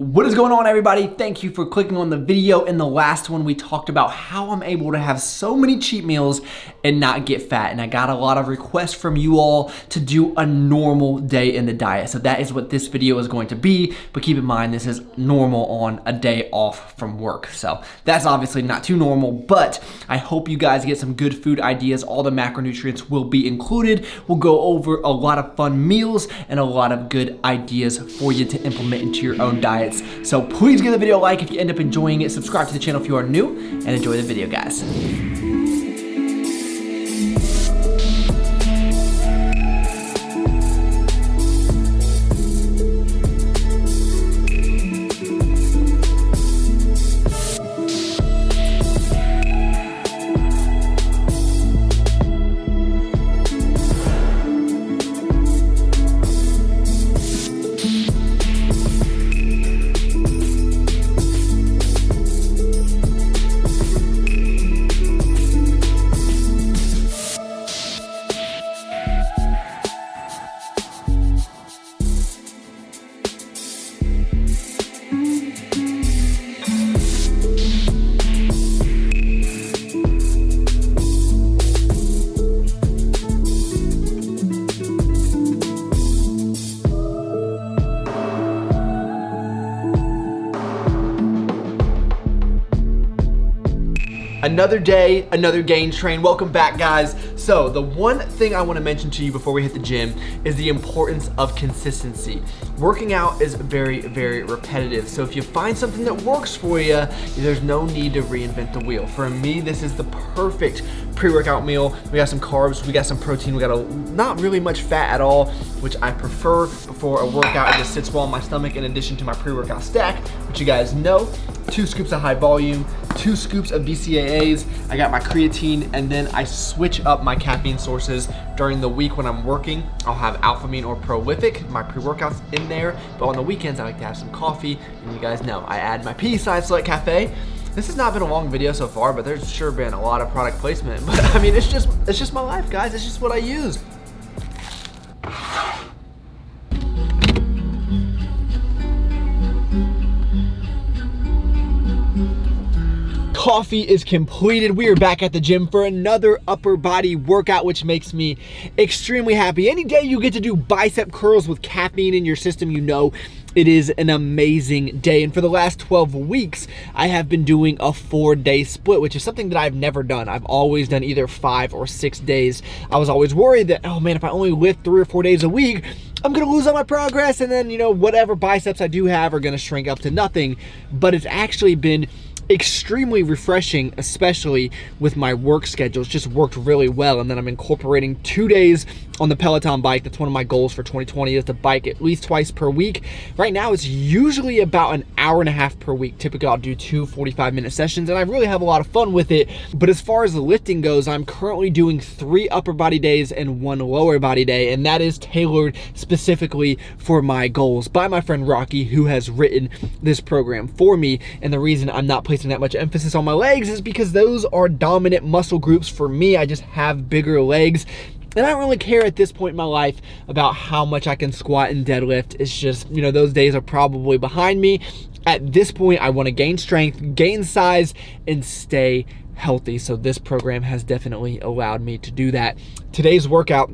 What is going on, everybody? Thank you for clicking on the video. In the last one, we talked about how I'm able to have so many cheat meals and not get fat. And I got a lot of requests from you all to do a normal day in the diet. So that is what this video is going to be. But keep in mind, this is normal on a day off from work. So that's obviously not too normal, but I hope you guys get some good food ideas. All the macronutrients will be included. We'll go over a lot of fun meals and a lot of good ideas for you to implement into your own diets. So please give the video a like if you end up enjoying it. Subscribe to the channel if you are new, and enjoy the video, guys. Another day, another gain train. Welcome back, guys. So the one thing I want to mention to you before we hit the gym is the importance of consistency. Working out is very, very repetitive. So if you find something that works for you, there's no need to reinvent the wheel. For me, this is the perfect pre-workout meal. We got some carbs, we got some protein, we got not really much fat at all, which I prefer before a workout. It just sits well in my stomach in addition to my pre-workout stack, which you guys know. 2 scoops of high volume, 2 scoops of BCAAs. I got my creatine, and then I switch up my caffeine sources during the week. When I'm working, I'll have IIFYM or Prolific, my pre-workouts in there, but on the weekends I like to have some coffee, and you guys know I add my P-Side Select Cafe. This has not been a long video so far, but there's sure been a lot of product placement. But I mean, it's just my life, guys. It's just what I use. Coffee is completed. We are back at the gym for another upper body workout, which makes me extremely happy. Any day you get to do bicep curls with caffeine in your system, you know it is an amazing day. And for the last 12 weeks, I have been doing a 4-day split, which is something that I've never done. I've always done either 5 or 6 days. I was always worried that, oh man, if I only lift 3 or 4 days a week, I'm gonna lose all my progress, and then, you know, whatever biceps I do have are gonna shrink up to nothing. But it's actually been extremely refreshing, especially with my work schedule. It's just worked really well. And then I'm incorporating 2 days on the Peloton bike. That's one of my goals for 2020, is to bike at least twice per week. Right now it's usually about an hour and a half per week. Typically I'll do 2 45-minute sessions, and I really have a lot of fun with it. But as far as the lifting goes, I'm currently doing 3 upper body days and 1 lower body day, and that is tailored specifically for my goals by my friend Rocky, who has written this program for me. And the reason I'm not placing that much emphasis on my legs is because those are dominant muscle groups for me. I just have bigger legs, and I don't really care at this point in my life about how much I can squat and deadlift. It's just, you know, those days are probably behind me. At this point, I want to gain strength, gain size, and stay healthy. So this program has definitely allowed me to do that. Today's workout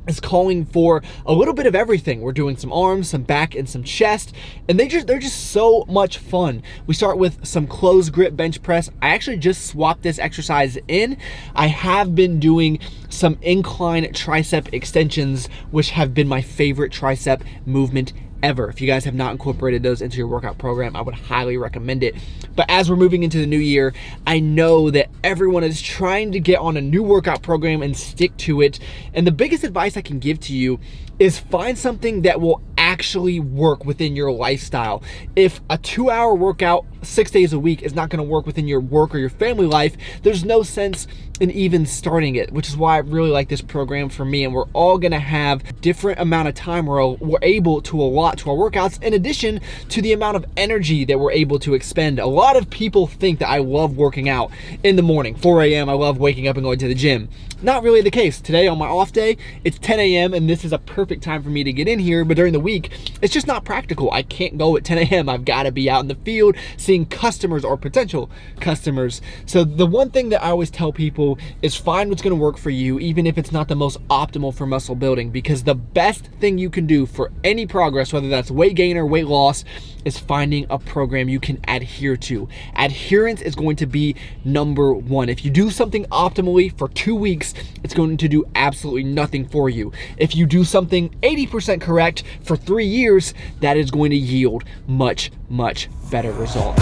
is calling for a little bit of everything. We're doing some arms, some back, and some chest, and they're just so much fun. We start with some closed grip bench press. I actually just swapped this exercise in. I have been doing some incline tricep extensions, which have been my favorite tricep movement ever. If you guys have not incorporated those into your workout program, I would highly recommend it. But as we're moving into the new year, I know that everyone is trying to get on a new workout program and stick to it. And the biggest advice I can give to you is find something that will actually work within your lifestyle. If a 2-hour workout 6 days a week is not going to work within your work or your family life, there's no sense in even starting it, which is why I really like this program for me. And we're all going to have different amount of time where we're able to allot to our workouts, in addition to the amount of energy that we're able to expend. A lot of people think that I love working out in the morning, 4 a.m. I love waking up and going to the gym. Not really the case. Today on my off day, it's 10 a.m. and this is a perfect perfect time for me to get in here, but during the week, it's just not practical. I can't go at 10 a.m. I've got to be out in the field seeing customers or potential customers. So the one thing that I always tell people is find what's going to work for you, even if it's not the most optimal for muscle building, because the best thing you can do for any progress, whether that's weight gain or weight loss, is finding a program you can adhere to. Adherence is going to be number one. If you do something optimally for 2 weeks, it's going to do absolutely nothing for you. If you do something 80% correct for 3 years, that is going to yield much, much better results.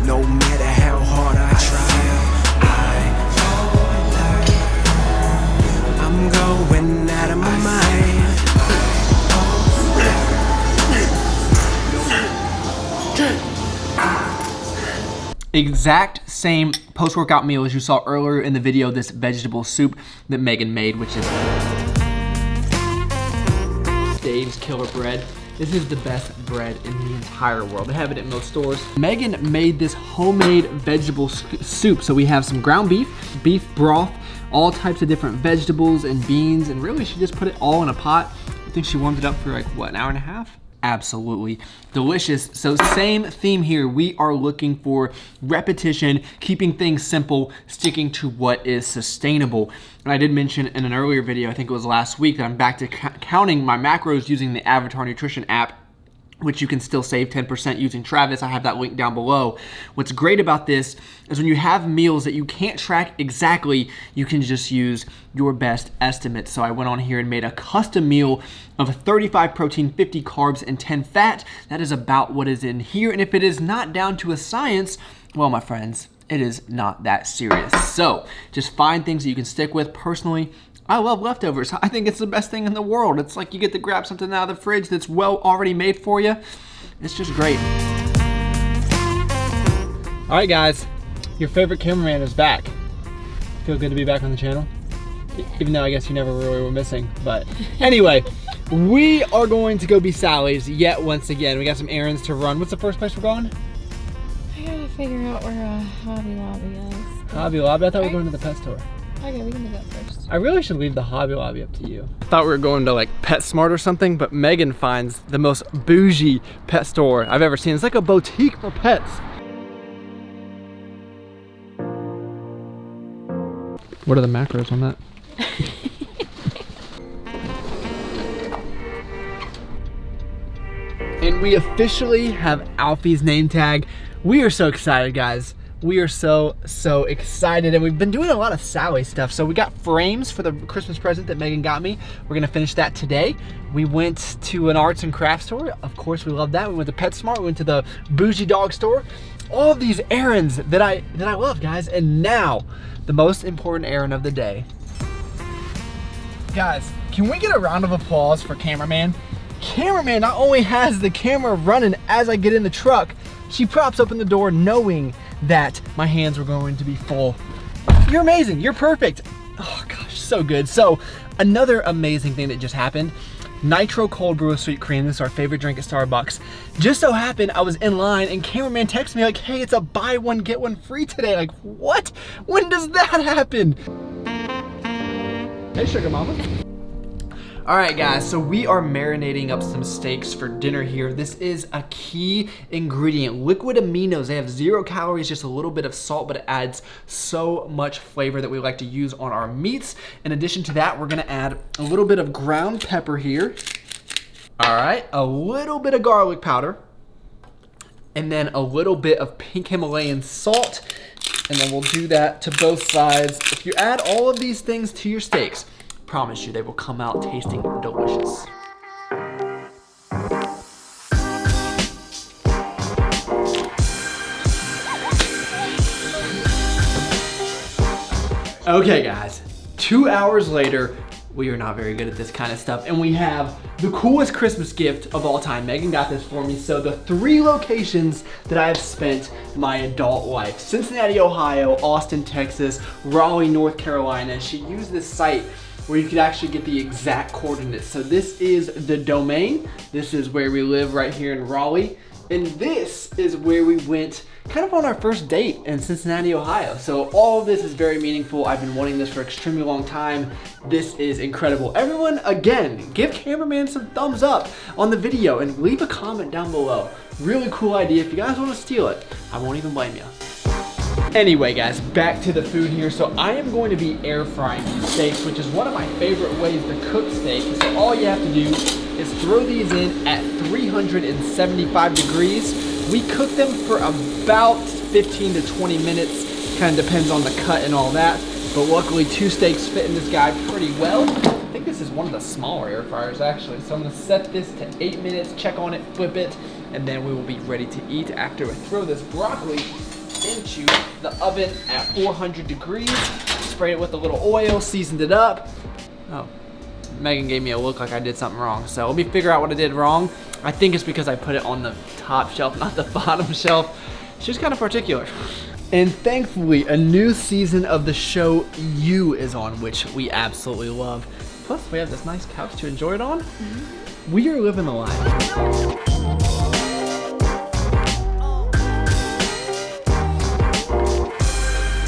No matter how hard I try, I'm going out of my mind. Exact same post-workout meal as you saw earlier in the video, this vegetable soup that Megan made, which is Dave's Killer Bread. This is the best bread in the entire world. They have it at most stores. Megan made this homemade vegetable soup. So we have some ground beef, beef broth, all types of different vegetables and beans, and really she just put it all in a pot. I think she warmed it up for like, what, an hour and a half? Absolutely delicious. So same theme here. We are looking for repetition, keeping things simple, sticking to what is sustainable. And I did mention in an earlier video, I think it was last week, that I'm back to counting my macros using the Avatar Nutrition app, which you can still save 10% using Travis. I have that link down below. What's great about this is when you have meals that you can't track exactly, you can just use your best estimate. So I went on here and made a custom meal of 35 protein, 50 carbs, and 10 fat. That is about what is in here. And if it is not down to a science, well, my friends, it is not that serious. So just find things that you can stick with. Personally, I love leftovers. I think it's the best thing in the world. It's like you get to grab something out of the fridge that's well already made for you. It's just great. All right, guys, your favorite cameraman is back. Feel good to be back on the channel? Even though I guess you never really were missing, but anyway, we are going to go be Sally's yet once again. We got some errands to run. What's the first place we're going? I gotta figure out where Hobby Lobby is. Hobby Lobby? I thought we were going to the pet store. Okay, we can do that first. I really should leave the Hobby Lobby up to you. I thought we were going to like PetSmart or something, but Megan finds the most bougie pet store I've ever seen. It's like a boutique for pets. What are the macros on that? And we officially have Alfie's name tag. We are so excited, guys. We are so excited, and we've been doing a lot of Sally stuff. So we got frames for the Christmas present that Megan got me. We're gonna finish that today. We went to an arts and crafts store. Of course, we love that. We went to PetSmart, we went to the bougie dog store. All of these errands that I love, guys. And now, the most important errand of the day. Guys, can we get a round of applause for cameraman? Cameraman not only has the camera running as I get in the truck, she props open the door knowing that my hands were going to be full. You're amazing, you're perfect. Oh gosh, so good. So another amazing thing that just happened, Nitro Cold Brew with Sweet Cream. This is our favorite drink at Starbucks. Just so happened I was in line and cameraman texted me like, hey, it's a buy one, get one free today. Like, what? When does that happen? Hey, Sugar Mama. All right, guys, so we are marinating up some steaks for dinner here. This is a key ingredient, liquid aminos. They have 0 calories, just a little bit of salt, but it adds so much flavor that we like to use on our meats. In addition to that, we're gonna add a little bit of ground pepper here. All right, a little bit of garlic powder, and then a little bit of pink Himalayan salt, and then we'll do that to both sides. If you add all of these things to your steaks, promise you they will come out tasting delicious. Okay guys, 2 hours later, we are not very good at this kind of stuff, and we have the coolest Christmas gift of all time. Megan got this for me. So the 3 locations that I have spent my adult life: Cincinnati, Ohio, Austin, Texas, Raleigh, North Carolina. She used this site where you could actually get the exact coordinates. So this is the domain. This is where we live right here in Raleigh. And this is where we went kind of on our first date in Cincinnati, Ohio. So all of this is very meaningful. I've been wanting this for an extremely long time. This is incredible. Everyone, again, give cameraman some thumbs up on the video and leave a comment down below. Really cool idea. If you guys want to steal it, I won't even blame you. Anyway guys, back to the food here. So I am going to be air frying steaks, which is one of my favorite ways to cook steak. So all you have to do is throw these in at 375 degrees. We cook them for about 15 to 20 minutes. Kind of depends on the cut and all that. But luckily 2 steaks fit in this guy pretty well. I think this is one of the smaller air fryers actually. So I'm gonna set this to 8 minutes, check on it, flip it, and then we will be ready to eat after I throw this broccoli into the oven at 400 degrees. Sprayed it with a little oil, seasoned it up. Oh, Megan gave me a look like I did something wrong. So let me figure out what I did wrong. I think it's because I put it on the top shelf, not the bottom shelf. She's kind of particular. And thankfully, a new season of the show You is on, which we absolutely love. Plus, we have this nice couch to enjoy it on. We are living the life.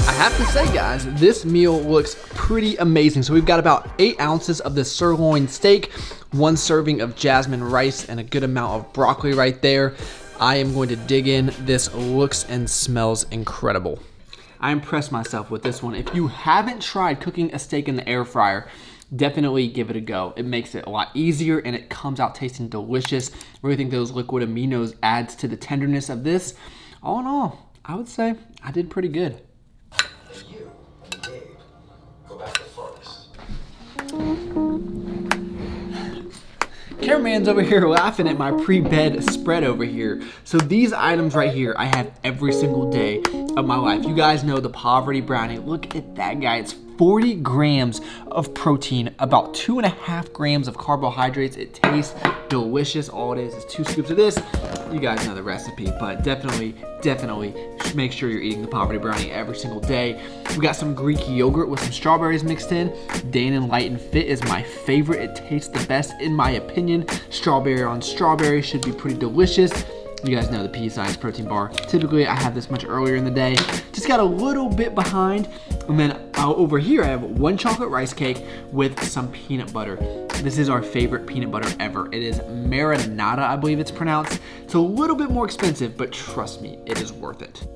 I have to say guys, this meal looks pretty amazing. So we've got about 8 ounces of the sirloin steak, 1 serving of jasmine rice, and a good amount of broccoli right there. I am going to dig in. This looks and smells incredible. I impressed myself with this one. If you haven't tried cooking a steak in the air fryer, definitely give it a go. It makes it a lot easier and it comes out tasting delicious. I really think those liquid aminos adds to the tenderness of this. All in all, I would say I did pretty good. Cameraman's over here laughing at my pre-bed spread over here. So these items right here, I have every single day of my life. You guys know the poverty brownie. Look at that guy. It's 40 grams of protein, about 2.5 grams of carbohydrates. It tastes delicious. All it is 2 scoops of this. You guys know the recipe, but definitely make sure you're eating the poverty brownie every single day. We got some Greek yogurt with some strawberries mixed in. Dannon Light and Fit is my favorite. It tastes the best in my opinion. Strawberry on strawberry should be pretty delicious. You guys know the pea-sized protein bar. Typically, I have this much earlier in the day. Just got a little bit behind. And then over here, I have 1 chocolate rice cake with some peanut butter. This is our favorite peanut butter ever. It is marinata, I believe it's pronounced. It's a little bit more expensive, but trust me, it is worth it.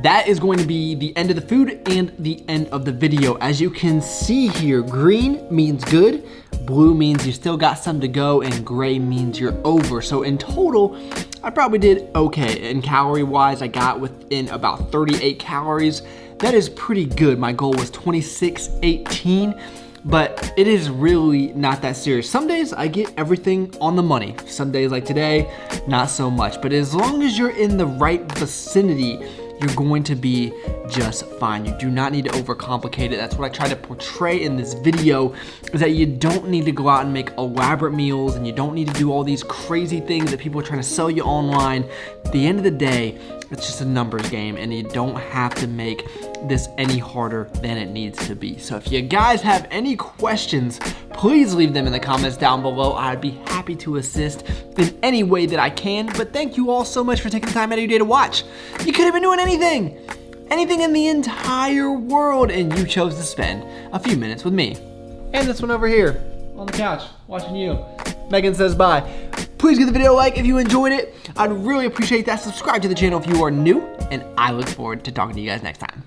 That is going to be the end of the food and the end of the video. As you can see here, green means good, blue means you still got some to go, and gray means you're over. So in total, I probably did okay. And calorie-wise, I got within about 38 calories. That is pretty good. My goal was 2618, but it is really not that serious. Some days I get everything on the money. Some days like today, not so much. But as long as you're in the right vicinity, you're going to be just fine. You do not need to overcomplicate it. That's what I try to portray in this video, is that you don't need to go out and make elaborate meals, and you don't need to do all these crazy things that people are trying to sell you online. At the end of the day, it's just a numbers game, and you don't have to make this any harder than it needs to be. So if you guys have any questions, please leave them in the comments down below. I'd be happy to assist in any way that I can. But thank you all so much for taking the time out of your day to watch. You could have been doing anything in the entire world, and you chose to spend a few minutes with me. And this one over here on the couch watching you. Megan says bye. Please give the video a like if you enjoyed it. I'd really appreciate that. Subscribe to the channel if you are new, and I look forward to talking to you guys next time.